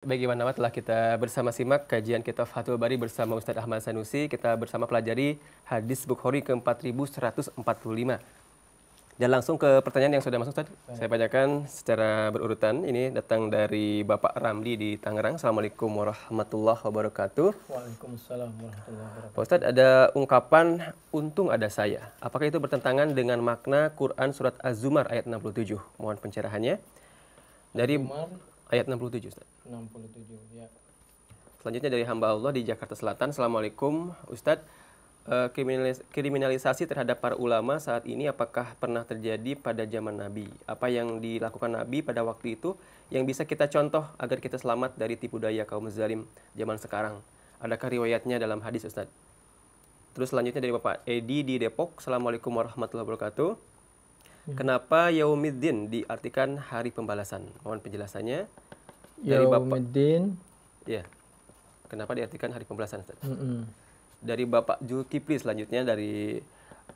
Bagaimana telah kita bersama simak kajian kitab Fathul Bari bersama Ustadz Ahmad Sanusi. Kita bersama pelajari hadis Bukhari ke-4145. Dan langsung ke pertanyaan yang sudah masuk, Ustadz. Saya bacakan secara berurutan. Ini datang dari Bapak Ramli di Tangerang. Assalamualaikum warahmatullahi wabarakatuh. Waalaikumsalam warahmatullahi wabarakatuh. Pak Ustadz, ada ungkapan untung ada saya. Apakah itu bertentangan dengan makna Quran surat Az-Zumar ayat 67? Mohon pencerahannya. Dari ayat 67, Ustaz. 67, ya. Selanjutnya dari hamba Allah di Jakarta Selatan. Assalamualaikum, Ustadz. Kriminalisasi terhadap para ulama saat ini apakah pernah terjadi pada zaman Nabi? Apa yang dilakukan Nabi pada waktu itu yang bisa kita contoh agar kita selamat dari tipu daya kaum zalim zaman sekarang? Adakah riwayatnya dalam hadis, Ustadz? Terus selanjutnya dari Bapak Edi di Depok. Assalamualaikum warahmatullahi wabarakatuh. Kenapa Yaumiddin diartikan hari pembalasan? Mohon penjelasannya. Dari Yaumiddin. Ya. Kenapa diartikan hari pembalasan, Ustaz? Dari Bapak Zulkifli selanjutnya dari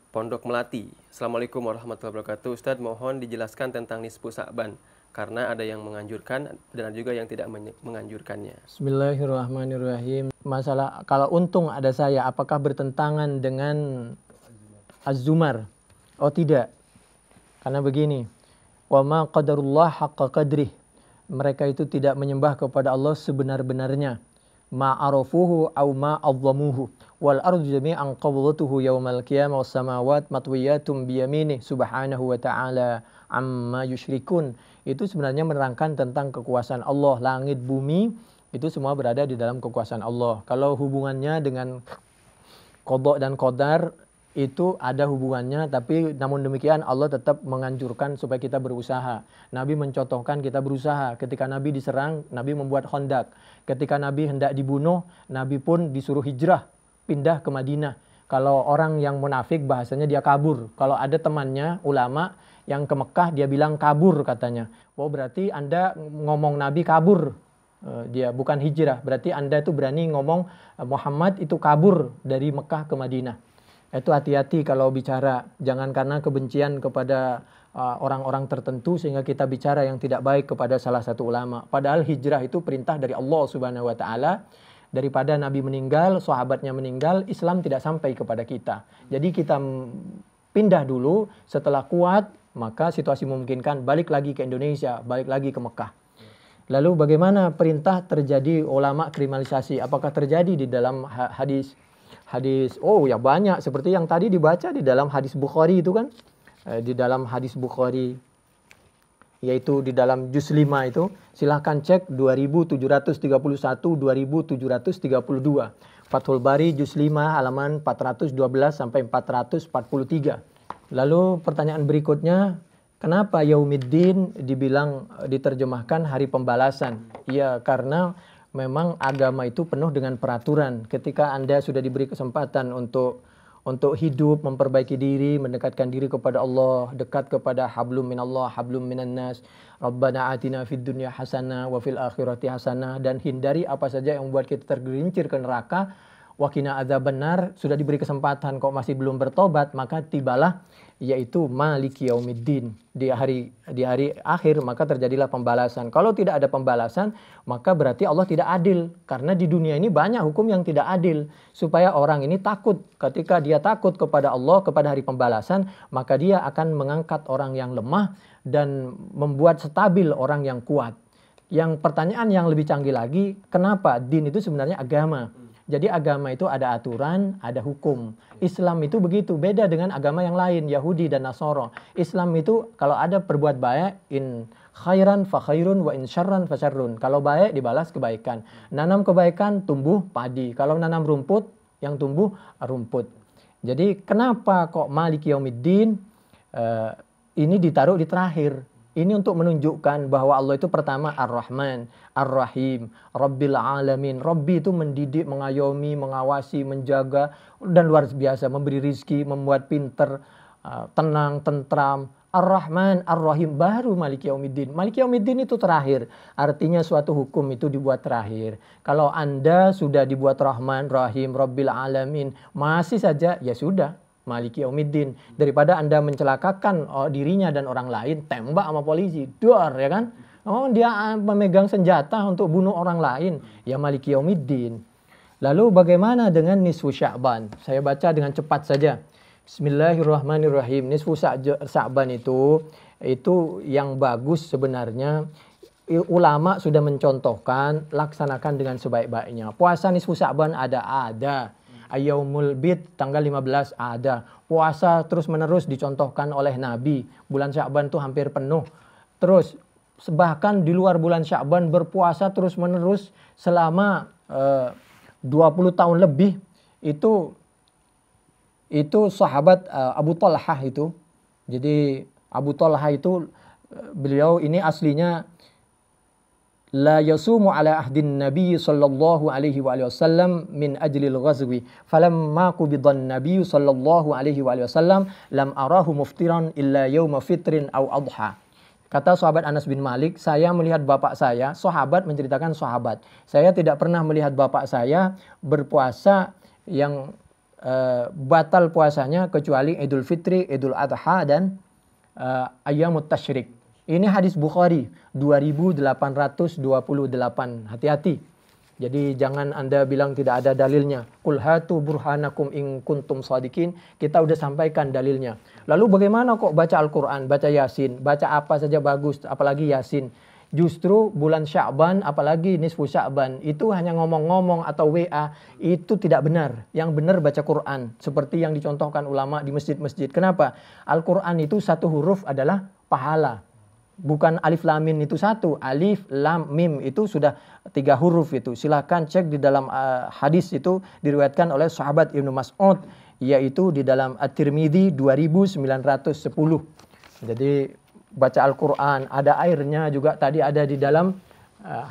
Pondok Melati. Assalamualaikum warahmatullahi wabarakatuh. Ustaz, mohon dijelaskan tentang nisfu Sa'ban karena ada yang menganjurkan dan ada juga yang tidak menganjurkannya. Bismillahirrahmanirrahim. Masalah kalau untung ada saya, apakah bertentangan dengan Az-Zumar? Oh tidak. Karena begini, wa ma qadarullah haqqa qadrih. Mereka itu tidak menyembah kepada Allah sebenar-benarnya. Ma arafuhu aw ma azzamuhu. Wal ardu jami'an qabdatuhu yawmal qiyamah was samawat matwiyatum biyaminih subhanahu wa ta'ala amma yusyrikun. Itu sebenarnya menerangkan tentang kekuasaan Allah. Langit, bumi, itu semua berada di dalam kekuasaan Allah. Kalau hubungannya dengan qada dan qadar, itu ada hubungannya, tapi namun demikian Allah tetap menganjurkan supaya kita berusaha. Nabi mencontohkan kita berusaha. Ketika Nabi diserang, Nabi membuat Khandaq. Ketika Nabi hendak dibunuh, Nabi pun disuruh hijrah, pindah ke Madinah. Kalau orang yang munafik bahasanya dia kabur. Kalau ada temannya, ulama yang ke Mekah, dia bilang kabur katanya. Oh berarti Anda ngomong Nabi kabur. Dia bukan hijrah. Berarti Anda itu berani ngomong Muhammad itu kabur dari Mekah ke Madinah. Itu hati-hati kalau bicara, jangan karena kebencian kepada orang-orang tertentu sehingga kita bicara yang tidak baik kepada salah satu ulama. Padahal hijrah itu perintah dari Allah Subhanahu wa taala. Daripada Nabi meninggal, sahabatnya meninggal, Islam tidak sampai kepada kita. Jadi kita pindah dulu, setelah kuat, maka situasi memungkinkan balik lagi ke Indonesia, balik lagi ke Mekah. Lalu bagaimana perintah terjadi ulama kriminalisasi? Apakah terjadi di dalam hadis? Oh ya banyak, seperti yang tadi dibaca di dalam hadis Bukhari itu kan, di dalam hadis Bukhari, yaitu di dalam juz 5 itu, silahkan cek 2731, 2732, Fathul Bari juz 5 halaman 412 sampai 443. Lalu pertanyaan berikutnya, kenapa Yaumiddin dibilang diterjemahkan hari pembalasan? Ya karena memang agama itu penuh dengan peraturan. Ketika Anda sudah diberi kesempatan untuk hidup, memperbaiki diri, mendekatkan diri kepada Allah, dekat kepada hablum minallah, hablum minan nas, Rabbana atina fid dunya hasanah wa fil akhirati hasanah, dan hindari apa saja yang membuat kita tergelincir ke neraka. Wa qina adzabannar, sudah diberi kesempatan kok masih belum bertobat, maka tibalah yaitu Maliki Yaumiddin, di hari akhir maka terjadilah pembalasan. Kalau tidak ada pembalasan, maka berarti Allah tidak adil, karena di dunia ini banyak hukum yang tidak adil. Supaya orang ini takut, ketika dia takut kepada Allah, kepada hari pembalasan, maka dia akan mengangkat orang yang lemah dan membuat stabil orang yang kuat. Yang pertanyaan yang lebih canggih lagi, kenapa din itu sebenarnya agama? Jadi agama itu ada aturan, ada hukum. Islam itu begitu, beda dengan agama yang lain, Yahudi dan Nasara. Islam itu kalau ada perbuat baik, in khairan fa khairun wa in syarran fa syarrun. Kalau baik dibalas kebaikan. Nanam kebaikan tumbuh padi. Kalau nanam rumput, yang tumbuh rumput. Jadi kenapa kok Maliki Yaumiddin ini ditaruh di terakhir? Ini untuk menunjukkan bahwa Allah itu pertama Ar-Rahman, Ar-Rahim, Rabbil Alamin. Rabbi itu mendidik, mengayomi, mengawasi, menjaga, dan luar biasa, memberi rizki, membuat pinter, tenang, tentram. Ar-Rahman, Ar-Rahim, baru Maliki Yaumiddin. Maliki Yaumiddin itu terakhir. Artinya suatu hukum itu dibuat terakhir. Kalau Anda sudah dibuat Rahman, Rahim, Rabbil Alamin, masih saja, ya sudah. Maliki Yaumiddin, daripada Anda mencelakakan dirinya dan orang lain, tembak sama polisi, duar, ya kan? Oh, dia memegang senjata untuk bunuh orang lain. Ya Maliki Yaumiddin. Lalu bagaimana dengan nisfu Sya'ban? Saya baca dengan cepat saja. Bismillahirrahmanirrahim. Nisfu Sya'ban itu yang bagus sebenarnya. Ulama sudah mencontohkan, laksanakan dengan sebaik-baiknya. Puasa nisfu Sya'ban ada. Yaumul Bid tanggal 15 ada. Puasa terus-menerus dicontohkan oleh Nabi. Bulan Sya'ban itu hampir penuh. Terus bahkan di luar bulan Sya'ban berpuasa terus-menerus selama 20 tahun lebih. Itu sahabat Abu Talhah itu. Jadi Abu Talhah itu beliau ini aslinya la yasumu ala ahdin nabiy sallallahu alaihi wasallam min ajlil ghazwi falamma qubidan nabiy sallallahu alaihi wasallam lam arahu muftiran illa yauma fitrin aw adha. Kata sahabat Anas bin Malik, saya melihat bapak saya, sahabat menceritakan sahabat, saya tidak pernah melihat bapak saya berpuasa yang batal puasanya kecuali Idul Fitri, Idul Adha dan Ayyamut Tasyrik. Ini hadis Bukhari 2828. Hati-hati. Jadi jangan Anda bilang tidak ada dalilnya. Qul hatu burhanakum in kuntum shadiqin. Kita udah sampaikan dalilnya. Lalu bagaimana kok baca Al-Quran, baca Yasin, baca apa saja bagus, apalagi Yasin. Justru bulan Sya'ban, apalagi nisfu Sya'ban, itu hanya ngomong-ngomong atau WA, itu tidak benar. Yang benar baca Quran, seperti yang dicontohkan ulama di masjid-masjid. Kenapa? Al-Quran itu satu huruf adalah pahala. Bukan alif lam mim itu satu, alif lam mim itu sudah 3 huruf itu. Silahkan cek di dalam hadis itu diriwayatkan oleh sahabat Ibnu Mas'ud, yaitu di dalam At-Tirmidzi 2910. Jadi baca Al-Quran, ada airnya juga tadi ada di dalam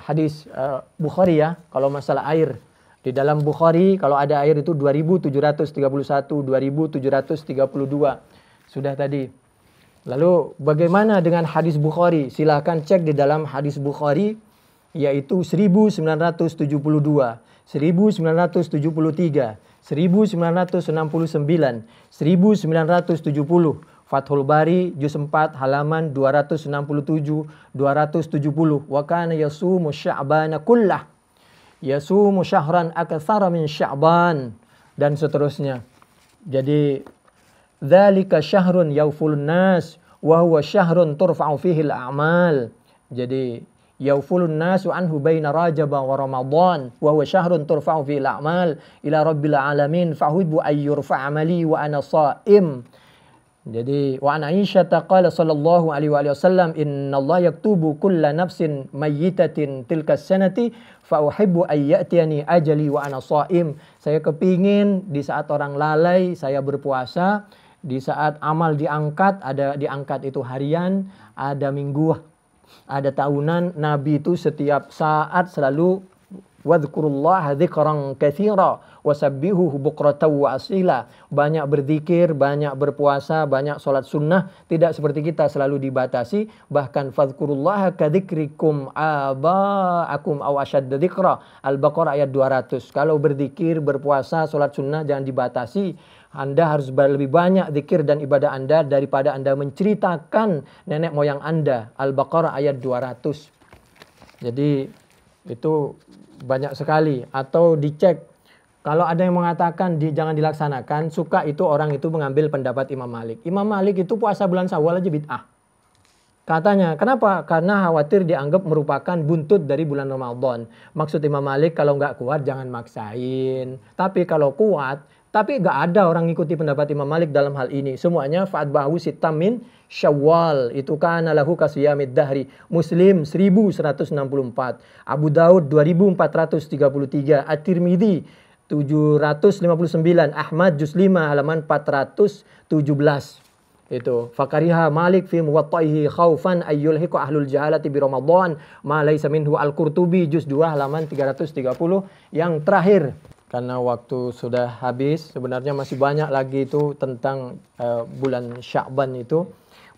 hadis Bukhari ya. Kalau masalah air di dalam Bukhari kalau ada air itu 2731, 2732 sudah tadi. Lalu bagaimana dengan hadis Bukhari? Silahkan cek di dalam hadis Bukhari, yaitu 1972, 1973, 1969, 1970, Fathul Bari juz 4 halaman 267, 270. Wa kana yasumu sya'bana kullah. Yasumu syahran aktsara min sya'ban dan seterusnya. Jadi dzalika syahrun yaufulun nas wa huwa syahrun turfa'u fihi al-a'mal. Jadi yaufulun nasu anhu baina Rajab wa Ramadan wa huwa syahrun turfa'u fihi al-a'mal ila rabbil alamin fahibbu ay yurfa' amali wa ana sha'im. Jadi wa an Aisyah qala sallallahu alaihi wasallam innallaha yaktubu kulla nafsin mayyitatin tilka sanati fa uhibbu ay ya'tiyani ajali wa ana sha'im. Saya kepingin di saat orang lalai saya berpuasa. Di saat amal diangkat, ada diangkat itu harian, ada minggu, ada tahunan. Nabi itu setiap saat selalu wadhkurullaha dzikran katsira wasabbihuhu bukratan wa asila. Banyak berzikir, banyak berpuasa, banyak sholat sunnah. Tidak seperti kita selalu dibatasi. Bahkan fadhkurullaha kadzikrikum aba'akum aw ashadda dzikra. Al-Baqarah ayat 200. Kalau berzikir, berpuasa, sholat sunnah jangan dibatasi. Anda harus lebih banyak zikir dan ibadah Anda daripada Anda menceritakan nenek moyang Anda. Al-Baqarah ayat 200. Jadi itu banyak sekali. Atau dicek. Kalau ada yang mengatakan jangan dilaksanakan, suka itu orang itu mengambil pendapat Imam Malik. Imam Malik itu puasa bulan Syawal aja bid'ah. Katanya, kenapa? Karena khawatir dianggap merupakan buntut dari bulan Ramadan. Maksud Imam Malik kalau nggak kuat jangan maksain. Tapi kalau kuat, tapi nggak ada orang ngikuti pendapat Imam Malik dalam hal ini. Semuanya fa'atba'ahu sittam min Syawal. Itu kana lahu kasiyamid dahri. Muslim 1164. Abu Daud 2433. At-Tirmidzi 759. Ahmad juz 5 halaman 417. Itu fakariha Malik fi muwattaihi khaufan ayyulhiqu ahlul jahalati bi Ramadan ma laysa minhu Al-Qurtubi juz 2 halaman 330. Yang terakhir, karena waktu sudah habis, sebenarnya masih banyak lagi itu tentang bulan Sya'ban itu.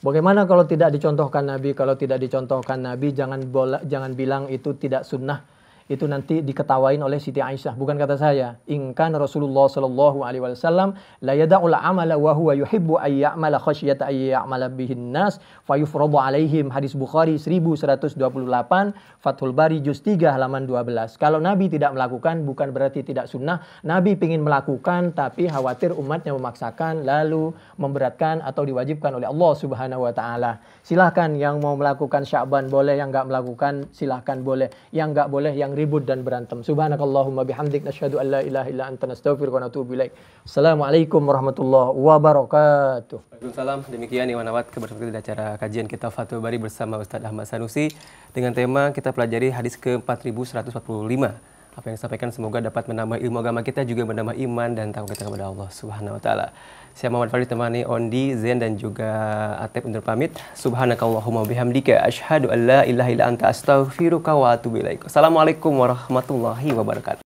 Bagaimana kalau tidak dicontohkan Nabi? Kalau tidak dicontohkan Nabi, jangan bilang itu tidak sunnah. itu nanti diketawain oleh Siti Aisyah, bukan kata saya. Ingkan Rasulullah sallallahu alaihi wasallam la yada'ul amala wa huwa yuhibbu ay ya'mala khasyata ay ya'mala bihin nas fayufradu alaihim. Hadis Bukhari 1128, Fathul Bari juz 3 halaman 12. Kalau Nabi tidak melakukan bukan berarti tidak sunnah. Nabi ingin melakukan tapi khawatir umatnya memaksakan lalu memberatkan atau diwajibkan oleh Allah Subhanahu wa taala. Silahkan yang mau melakukan Sya'ban boleh, yang enggak melakukan silahkan boleh. Yang enggak boleh yang ribut dan berantem. Subhanakallahumma bihamdik nasyhadu an la ilaha illa anta nastaghfiruka wa natubu ilaik. Assalamualaikum warahmatullahi wabarakatuh. Waalaikumsalam. Demikian Iwan Awad bersama kita di acara kajian Kitab Fathul Bari bersama Ustadz Ahmad Sanusi dengan tema kita pelajari hadis ke-4145. Apa yang disampaikan semoga dapat menambah ilmu agama kita, juga menambah iman dan takwa kita kepada Allah Subhanahu wa taala. Saya Muhammad Farid temani Ondi, Zen dan juga Atep undur pamit. Subhanakallahumma bihamdika asyhadu an la ilaha illa anta astaghfiruka wa atubu ilaik. Assalamualaikum warahmatullahi wabarakatuh.